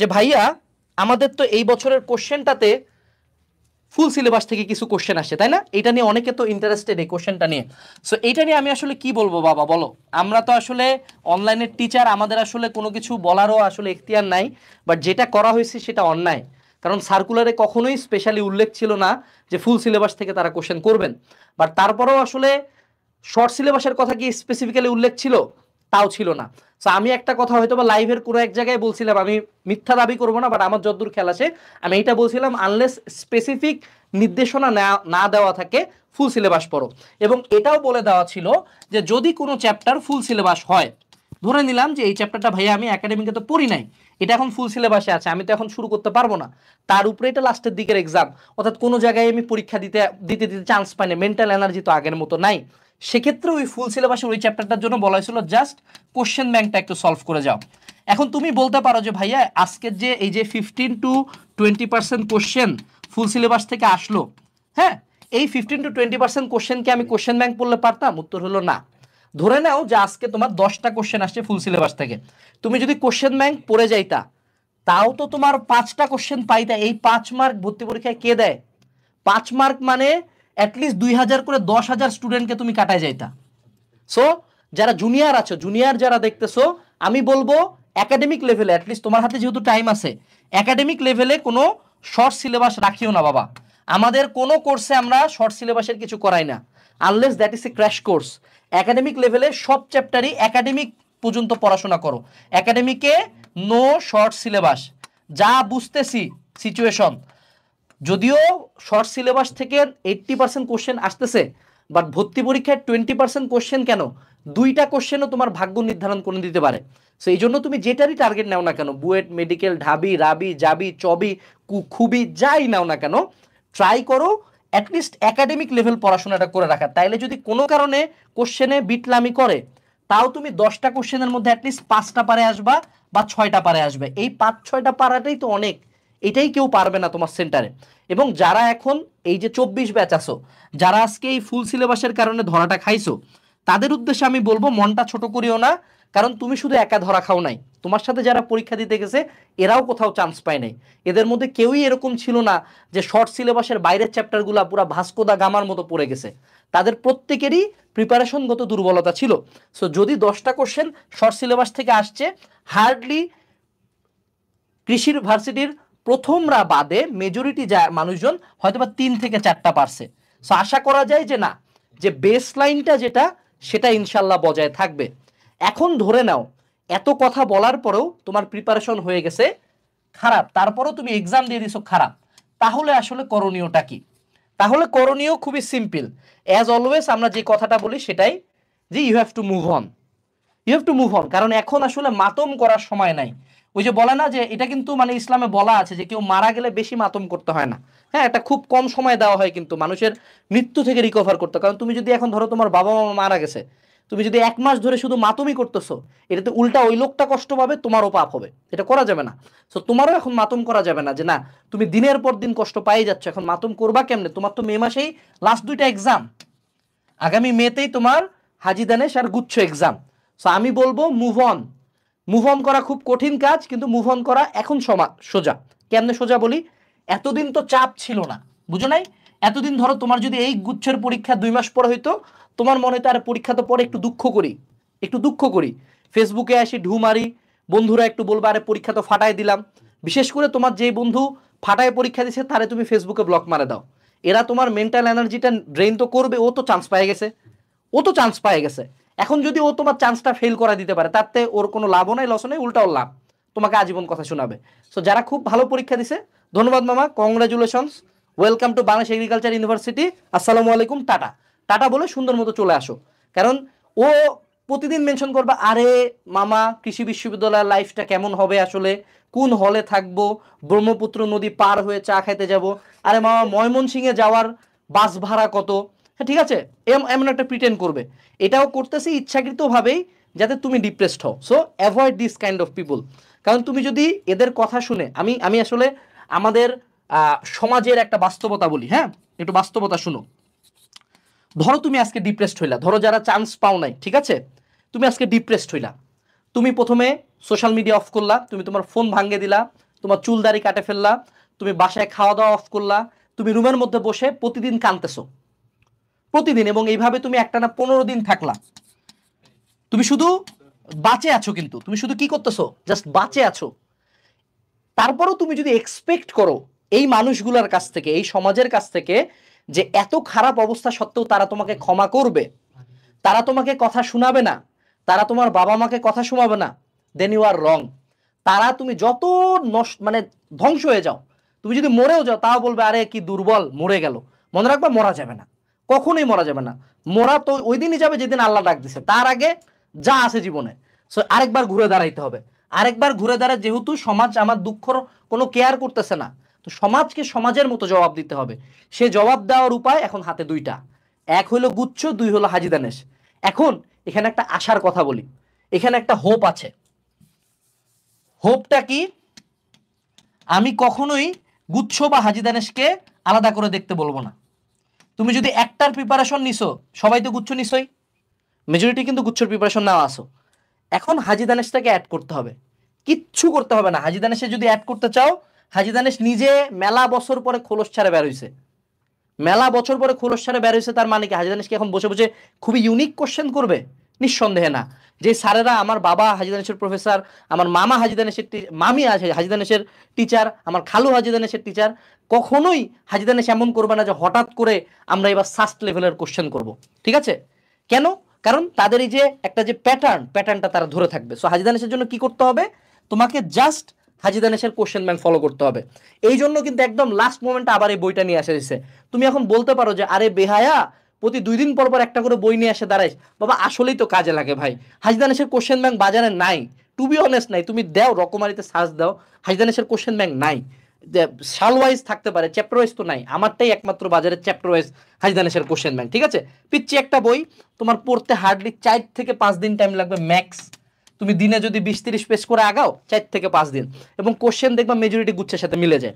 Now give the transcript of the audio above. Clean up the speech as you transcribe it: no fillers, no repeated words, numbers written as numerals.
যে ভাইয়া আমাদের তো এই বছরের কোশ্চেনটাতে ফুল সিলেবাস থেকে কিছু কোশ্চেন আসে, তাই না? এটা নিয়ে অনেকে তো ইন্টারেস্টেড এই কোশ্চেনটা নিয়ে। সো এইটা নিয়ে আমি আসলে কি বলবো বাবা, বলো। আমরা তো আসলে অনলাইনের টিচার, আমাদের আসলে কোনো কিছু বলারও আসলে এখতিয়ার নাই, বাট যেটা করা হয়েছে সেটা অন্যায়। কারণ সার্কুলারে কখনোই স্পেশালি উল্লেখ ছিল না যে ফুল সিলেবাস থেকে তারা কোশ্চেন করবেন, বাট তারপরেও আসলে শর্ট সিলেবাসের কথা কি স্পেসিফিক্যালি উল্লেখ ছিল? তাও ছিল না। সো আমি একটা কথা হয়তো বা লাইভের কোনো এক জায়গায় বলছিলাম, আমি মিথ্যা দাবি করবো না, বাট আমার যতদূর খেয়াল আছে আমি এইটা বলছিলাম, আনলেস স্পেসিফিক নির্দেশনা না দেওয়া থাকে ফুল সিলেবাস পড়ো। এবং এটাও বলে দেওয়া ছিল যে যদি কোনো চ্যাপ্টার ফুল সিলেবাস হয়, ধরে নিলাম যে এই চ্যাপ্টারটা ভাইয়া আমি একাডেমিকে তো পড়ি নাই, এটা এখন ফুল সিলেবাসে আছে, আমি তো এখন শুরু করতে পারবো না, তার উপরে এটা লাস্টের দিকের এক্সাম, অর্থাৎ কোনো জায়গায় আমি পরীক্ষা দিতে দিতে দিতে চান্স পাই না, মেন্টাল এনার্জি তো আগের মতো নাই, সেক্ষেত্রে ওই ফুল সিলেবাসের ওই চ্যাপ্টারটার জন্য বলা হয়েছিল জাস্ট কোশ্চেন ব্যাংকটা একটু সলভ করে যাও। এখন তুমি বলতে পারো যে ভাইয়া আজকের যে এই যে 15-20% কোশ্চেন ফুল সিলেবাস থেকে আসলো, হ্যাঁ, এই 15-20% কোশ্চেনকে আমি কোশ্চেন ব্যাংক পড়লে পারতাম? উত্তর হলো না। ধরে নাও যে আজকে তোমার 10টা কোশ্চেন আসছে ফুল সিলেবাস থেকে, তুমি যদি কোশ্চেন ব্যাংক পড়ে যাইতা, তাও তো তোমার 5টা কোশ্চেন পাইতা। এই 5 মার্ক ভর্তি পরীক্ষায় কে দেয়? 5 মার্ক মানে অ্যাটলিস্ট 2000 করে 10,000 স্টুডেন্টকে তুমি কাটায় যাইতা। সো যারা জুনিয়র আছো, জুনিয়র যারা দেখতেছো, আমি বলবো একাডেমিক লেভেলে অ্যাটলিস্ট তোমার হাতে যেহেতু টাইম আছে, একাডেমিক লেভেলে কোনো শর্ট সিলেবাস রাখিও না বাবা। আমাদের কোনো কোর্সে আমরা শর্ট সিলেবাসের কিছু করাই না, unless that is a crash course. Academic লেভেলে সব চ্যাপ্টারই একাডেমিক পর্যন্ত পড়াশোনা করো, একাডেমিকে নো শর্ট সিলেবাস। যা বুঝতেছি সিচুয়েশন, যদিও শর্ট সিলেবাস থেকে 80% কোশ্চেন আসতেছে, বাট ভর্তি পরীক্ষায় 20% কোশ্চেন কেন? 2টা কোশ্চেনও তোমার ভাগ্য নির্ধারণ করে দিতে পারে। সো এই জন্য তুমি যেটারই টার্গেট নাও না কেন, বুয়েট, মেডিকেল, ঢাবি, রাবি, জাবি, চবি, খুবই যাই নাও না কেন, ট্রাই করো অ্যাটলিস্ট একাডেমিক লেভেল পড়াশোনাটা করে রাখা। তাইলে যদি কোনো কারণে কোশ্চেনে বিটলামি করে, তাও তুমি 10টা কোশ্চেনের মধ্যে অ্যাটলিস্ট 5টা পারে আসবা বা 6টা পারে আসবে। এই 5-6টা পারাটাই তো অনেক, এটাই কেউ পারবে না তোমার সেন্টারে। এবং যারা এখন এই যে 24 ব্যাচ আসো, যারা আজকে এই ফুল সিলেবাসের কারণে ধরাটা খাইছো, তাদের উদ্দেশ্যে আমি বলবো মনটা ছোট করিও না, কারণ তুমি শুধু একা ধরা খাও নাই, তোমার সাথে যারা পরীক্ষা দিতে গেছে এরাও কোথাও চান্স পায় নাই। এদের মধ্যে কেউই এরকম ছিল না যে শর্ট সিলেবাসের বাইরের চ্যাপ্টারগুলো পুরো ভাস্কো দা গামার মতো পড়ে গেছে, তাদের প্রত্যেকেরই প্রিপারেশনগত দুর্বলতা ছিল। সো যদি 10টা কোশ্চেন শর্ট সিলেবাস থেকে আসছে, হার্ডলি কৃষির ভার্সিটির প্রথমরা বাদে মেজরিটি মানুষজন হয়তোবা 3 থেকে 4টা পারছে। সো আশা করা যায় যে না, যে বেস লাইনটা যেটা, সেটা ইনশাল্লাহ বজায় থাকবে। এখন ধরে নাও এত কথা বলার পরেও তোমার প্রিপারেশন হয়ে গেছে খারাপ, তারপরেও তুমি এক্সাম দিয়ে দিছো খারাপ, তাহলে আসলে করণীয়টা কি? তাহলে করণীয় খুবই সিম্পল। অ্যাজ অলওয়েজ আমরা যে কথাটা বলি সেটাই, যে you have to move on, you have to move on. কারণ এখন আসলে মাতম করার সময় নাই। ওই যে বলে না যে এটা কিন্তু মানে ইসলামে বলা আছে যে কেউ মারা গেলে বেশি মাতম করতে হয় না, হ্যাঁ, এটা খুব কম সময় দেওয়া হয় কিন্তু মানুষের মৃত্যু থেকে রিকভার করতে। কারণ তুমি যদি এখন ধরো তোমার বাবা মা মারা গেছে, তুমি যদি 1 মাস ধরে শুধু মাতমই করতেছো, এটাতে উল্টা ওই লোকটা কষ্ট পাবে, তোমারও পাপ হবে, এটা করা যাবে না। সো তোমারও এখন মাতম করা যাবে না যে না তুমি দিনের পর দিন কষ্ট পাই যাচ্ছ, এখন মাতম করবা কেমনে? তোমার তো মে মাসেই লাস্ট 2টা এক্সাম, আগামী মেতেই তোমার হাজি দানেশ আর গুচ্ছ এক্সাম। সো আমি বলবো মুভ অন। মুভ অন করা খুব কঠিন কাজ, কিন্তু মুভ অন করা এখন সোজা। কেমনে সোজা বলি, এতদিন তো চাপ ছিল না, বুঝো নাই? এতদিন ধরো তোমার যদি এই গুচ্ছের পরীক্ষা 2 মাস পরে হইতো, তোমার মনে হতো আরে পরীক্ষা তো পরে একটু দুঃখ করি, ফেসবুকে আসি ঢু মারি, বন্ধুরা একটু বলবে আরে পরীক্ষা তো ফাটাই দিলাম। বিশেষ করে তোমার যেই বন্ধু ফাটায় পরীক্ষা দিছে তারে তুমি ফেসবুকে ব্লক মারে দাও, এরা তোমার মেন্টাল এনার্জিটা ড্রেন তো করবে, ও তো চান্স পেয়ে গেছে। এখন যদি ও তোমার চান্সটা ফেল করা দিতে পারে, তাতে ওর কোনো লাভও নাই, লসও নেই, উল্টা ওর লাভ, তোমাকে আজীবন কথা শোনাবে। সো যারা খুব ভালো পরীক্ষা দিছে, ধন্যবাদ মামা, congratulations, welcome to Bangladesh agriculture university, আসসালামু আলাইকুম, টাটা। টাটা বলে সুন্দর মতো চলে আসো। কারণ ও প্রতিদিন মেনশন করবা আরে মামা কৃষি বিশ্ববিদ্যালয়ের লাইফটা কেমন হবে, আসলে কোন হলে থাকবো, ব্রহ্মপুত্র নদী পার হয়ে চা খাইতে যাব, আরে মামা ময়মনসিংহে যাওয়ার বাস ভাড়া কত, হ্যাঁ ঠিক আছে, এমন একটা প্রিটেন্ড করবে। এটাও করতেছে ইচ্ছাকৃতভাবেই যাতে তুমি ডিপ্রেসড হও। So avoid this kind of people. কারণ তুমি যদি এদের কথা শুনে, আমি আসলে আমাদের সমাজের একটা বাস্তবতা বলি, হ্যাঁ, একটু বাস্তবতা শুনো। ধরো তুমি আজকে ডিপ্রেসড হইলা, ধরো যারা চান্স পাও নাই, ঠিক আছে, তুমি আজকে ডিপ্রেসড হইলা, তুমি প্রথমে সোশ্যাল মিডিয়া অফ করলা, তুমি তোমার ফোন ভাঙে দিলা, তোমার চুল দাড়ি কাটে ফেললা, তুমি বাসায় খাওয়া দাওয়া অফ করলা, তুমি রুমের মধ্যে বসে প্রতিদিন কাঁদতেছো প্রতিদিন, এবং এইভাবে তুমি একটানা 15 দিন থাকলা, তুমি শুধু বাঁচে আছো, কিন্তু তুমি শুধু কি করতেছো, জাস্ট বাঁচে আছো। তারপরেও তুমি যদি এক্সপেক্ট করো এই মানুষগুলোর কাছ থেকে, এই সমাজের কাছ থেকে, যে এত খারাপ অবস্থা সত্ত্বেও তারা তোমাকে ক্ষমা করবে, তারা তোমাকে কথা শোনাবে না, তারা তোমার বাবা মাকে কথা শোনাবে না, দেন ইউ আর রং। তারা তুমি যত মানে ধ্বংস হয়ে যাও, তুমি যদি মরেও যাও তাও বলবে আরে কি দুর্বল, মরে গেল। মনে রাখবা মরা যাবে না, কখনোই মরা যাবে না। মরা তো ওই দিনই যাবে যেদিন আল্লাহ ডাক দিছে, তার আগে যা আছে জীবনে, সো আরেকবার ঘুরে দাঁড়াইতে হবে। আরেকবার ঘুরে দাঁড়ায়, যেহেতু সমাজ আমার দুঃখর কোনো কেয়ার করতেছে না, তো সমাজকে সমাজের মতো জবাব দিতে হবে। সে জবাব দেওয়ার উপায় এখন হাতে দুইটা, এক হলো গুচ্ছ, দুই হলো হাজি দানেশ। এখন এখানে একটা আশার কথা বলি, এখানে একটা হোপ আছে। হোপটা কি, আমি কখনোই গুচ্ছ বা হাজি দানেশকে আলাদা করে দেখতে বলবো না। তুমি যদি একটার প্রিপারেশন নিছো, সবাই তো গুচ্ছ নিছই, মেজরিটি কিন্তু গুচ্ছর প্রিপারেশন নেওয়া আসো, এখন হাজি দানেশটাকে অ্যাড করতে হবে। কিচ্ছু করতে হবে না, হাজি দানেশে যদি অ্যাড করতে চাও, হাজি দানেশ নিজে মেলা বছর পরে খোলস ছাড়ে বের হইছে, মেলা বছর পরে খোলস ছাড়ে বের হইছে। তার মানে কি হাজি দানেশ কি এখন বসে বসে খুবই ইউনিক কোশ্চেন করবে? নিঃসন্দেহে না। যে স্যারেরা, আমার বাবা হাজি দানেশের প্রফেসর, আমার মামা হাজি দানেশের মামি আছে হাজি দানেশের টিচার, আমার খালু হাজি দানেশের টিচার, কখনোই হাজি দানেশ এমন করবে না যে হঠাৎ করে আমরা এবার সাস্ট লেভেলের কোশ্চেন করব। ঠিক আছে? কেন? কারণ তাদের এই যে একটা যে প্যাটার্নটা তারা ধরে থাকবে। সো হাজি দানেশের জন্য কি করতে হবে, তোমাকে জাস্ট হাজি দানেশের কোশ্চেন ব্যাংক ফলো করতে হবে। এই জন্য কিন্তু একদম লাস্ট মোমেন্টে আবার এই বইটা নিয়ে আসা হয়েছে। তুমি এখন বলতে পারো যে আরে বেহায়া, প্রতি 2 দিন পর পর একটা করে বই নিয়ে আসে দাঁড়াইস, বাবা আসলেই তো কাজে লাগে ভাই। হাজি দানেশের কোশ্চেন ব্যাংক বাজারে নাই, টু বি অনেস্ট নাই। তুমি দাও রকমারিতে সার্চ দাও, হাজি দানেশের কোশ্চেন ব্যাংক নাই। সাল ওয়াইজ থাকতে পারে, চ্যাপ্টার ওয়াইজ তো নাই। আমারটাই একমাত্র বাজারে চ্যাপ্টার ওয়াইজ হাজি দানেশের কোশ্চেন ব্যাংক। ঠিক আছে? পিচ্ছি একটা বই, তোমার পড়তে হার্ডলি 4 থেকে 5 দিন টাইম লাগবে ম্যাক্স। তুমি দিনে যদি 20-30 পেজ করে আগাও, 4 থেকে 5 দিন, এবং কোশ্চেন দেখবা মেজরিটি গুচ্ছের সাথে মিলে যায়।